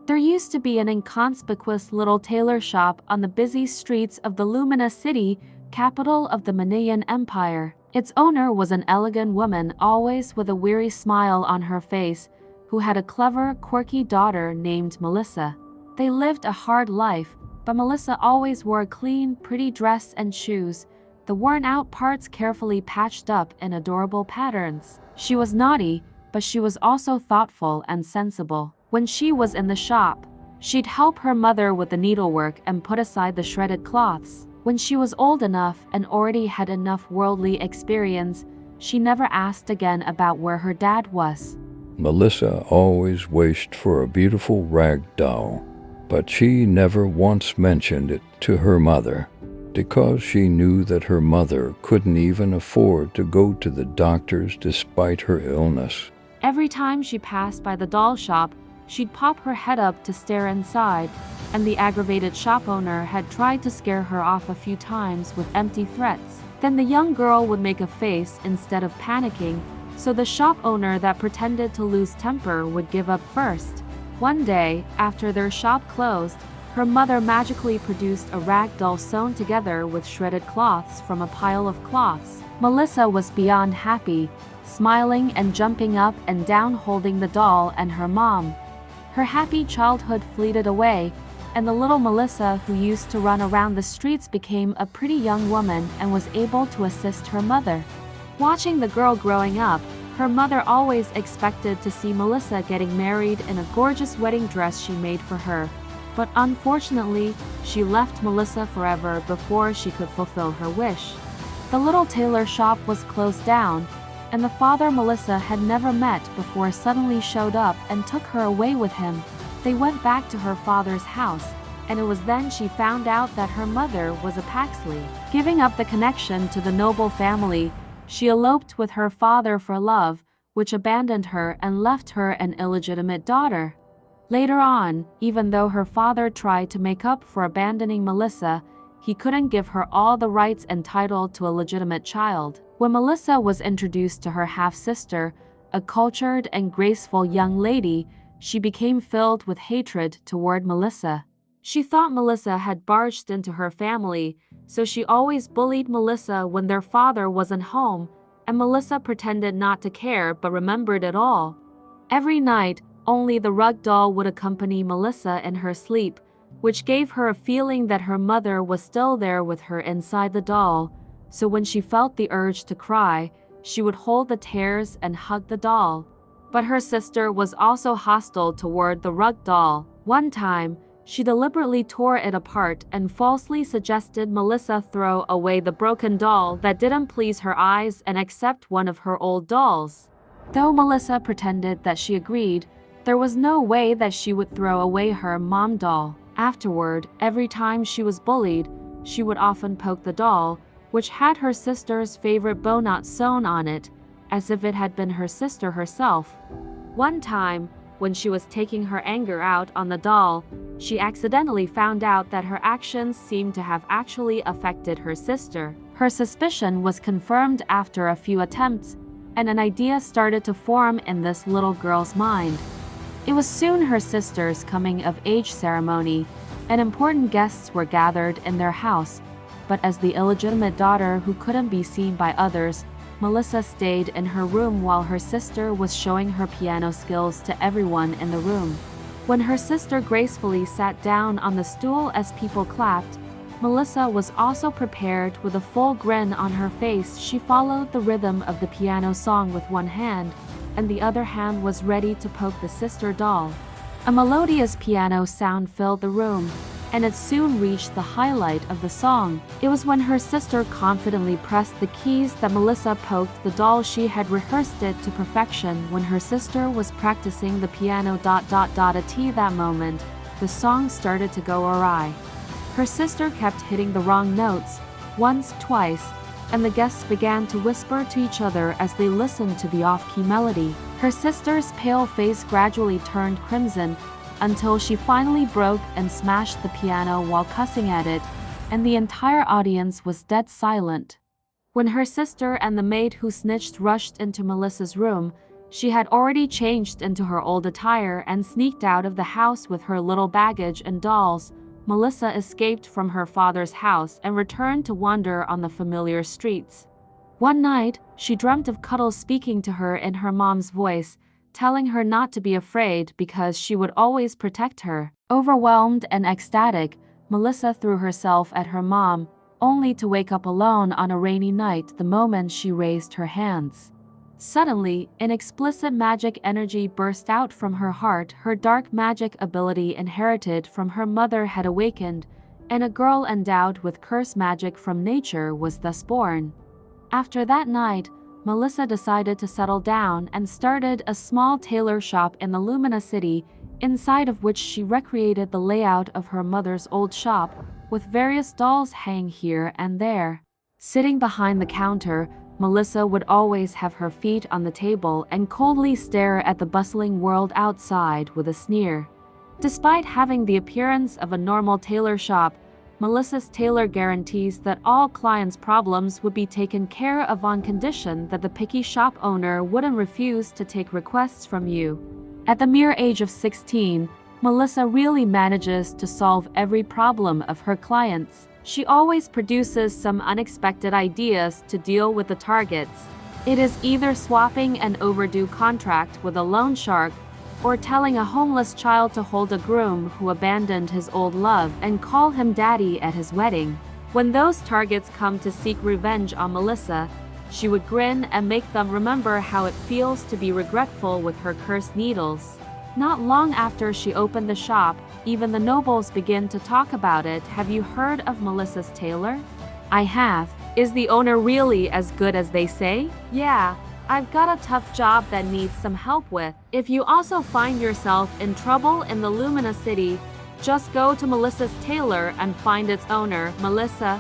There used to be an inconspicuous little tailor shop on the busy streets of the luminous city, capital of the Minoan Empire. Its owner was an elegant woman, always with a weary smile on her face, who had a clever, quirky daughter named Melissa. They lived a hard life, but Melissa always wore a clean, pretty dress and shoes, the worn-out parts carefully patched up in adorable patterns. She was naughty, but she was also thoughtful and sensible. When she was in the shop, she'd help her mother with the needlework and put aside the shredded cloths. When she was old enough and already had enough worldly experience, she never asked again about where her dad was. Melissa always wished for a beautiful rag doll, but she never once mentioned it to her mother, because she knew that her mother couldn't even afford to go to the doctors despite her illness. Every time she passed by the doll shop, she'd pop her head up to stare inside, and the aggravated shop owner had tried to scare her off a few times with empty threats. Then the young girl would make a face instead of panicking, so the shop owner that pretended to lose temper would give up first. One day, after their shop closed, her mother magically produced a rag doll sewn together with shredded cloths from a pile of cloths. Melissa was beyond happy, smiling and jumping up and down holding the doll and her mom. Her happy childhood fleeted away, and the little Melissa who used to run around the streets became a pretty young woman and was able to assist her mother. Watching the girl growing up, her mother always expected to see Melissa getting married in a gorgeous wedding dress she made for her. But unfortunately, she left Melissa forever before she could fulfill her wish. The little tailor shop was closed down, and the father Melissa had never met before suddenly showed up and took her away with him. They went back to her father's house, and it was then she found out that her mother was a Paxley. Giving up the connection to the noble family, she eloped with her father for love, which abandoned her and left her an illegitimate daughter. Later on, even though her father tried to make up for abandoning Melissa, he couldn't give her all the rights entitled to a legitimate child. When Melissa was introduced to her half-sister, a cultured and graceful young lady, she became filled with hatred toward Melissa. She thought Melissa had barged into her family, so she always bullied Melissa when their father wasn't home, and Melissa pretended not to care but remembered it all. Every night, only the rug doll would accompany Melissa in her sleep, which gave her a feeling that her mother was still there with her inside the doll, so when she felt the urge to cry, she would hold the tears and hug the doll. But her sister was also hostile toward the rug doll. One time, she deliberately tore it apart and falsely suggested Melissa throw away the broken doll that didn't please her eyes and accept one of her old dolls. Though Melissa pretended that she agreed, there was no way that she would throw away her mom doll. Afterward, every time she was bullied, she would often poke the doll, which had her sister's favorite bow knot sewn on it, as if it had been her sister herself. One time, when she was taking her anger out on the doll, she accidentally found out that her actions seemed to have actually affected her sister. Her suspicion was confirmed after a few attempts, and an idea started to form in this little girl's mind. It was soon her sister's coming-of-age ceremony, and important guests were gathered in their house, but as the illegitimate daughter who couldn't be seen by others, Melissa stayed in her room while her sister was showing her piano skills to everyone in the room. When her sister gracefully sat down on the stool as people clapped, Melissa was also prepared with a full grin on her face. She followed the rhythm of the piano song with one hand, and the other hand was ready to poke the sister doll. A melodious piano sound filled the room, and it soon reached the highlight of the song. It was when her sister confidently pressed the keys that Melissa poked the doll. She had rehearsed it to perfection when her sister was practicing the piano. At that moment, the song started to go awry. Her sister kept hitting the wrong notes, once, twice, and the guests began to whisper to each other as they listened to the off-key melody. Her sister's pale face gradually turned crimson, until she finally broke and smashed the piano while cussing at it, and the entire audience was dead silent. When her sister and the maid who snitched rushed into Melissa's room, She had already changed into her old attire and sneaked out of the house with her little baggage and dolls. Melissa escaped from her father's house and returned to wander on the familiar streets. One night, she dreamt of Cuddles speaking to her in her mom's voice, telling her not to be afraid because she would always protect her. Overwhelmed and ecstatic, Melissa threw herself at her mom, only to wake up alone on a rainy night the moment she raised her hands. Suddenly, an explicit magic energy burst out from her heart. Her dark magic ability inherited from her mother had awakened, and a girl endowed with curse magic from nature was thus born. After that night, Melissa decided to settle down and started a small tailor shop in the Lumina City, inside of which she recreated the layout of her mother's old shop, with various dolls hanging here and there. Sitting behind the counter, Melissa would always have her feet on the table and coldly stare at the bustling world outside with a sneer. Despite having the appearance of a normal tailor shop, Melissa's tailor guarantees that all clients' problems would be taken care of on condition that the picky shop owner wouldn't refuse to take requests from you. At the mere age of 16, Melissa really manages to solve every problem of her clients. She always produces some unexpected ideas to deal with the targets. It is either swapping an overdue contract with a loan shark or telling a homeless child to hold a groom who abandoned his old love and call him daddy at his wedding. When those targets come to seek revenge on Melissa, she would grin and make them remember how it feels to be regretful with her cursed needles. Not long after she opened the shop, even the nobles begin to talk about it. Have you heard of Melissa's tailor? I have. Is the owner really as good as they say? Yeah. I've got a tough job that needs some help with. If you also find yourself in trouble in the Lumina City, just go to Melissa's tailor and find its owner. Melissa,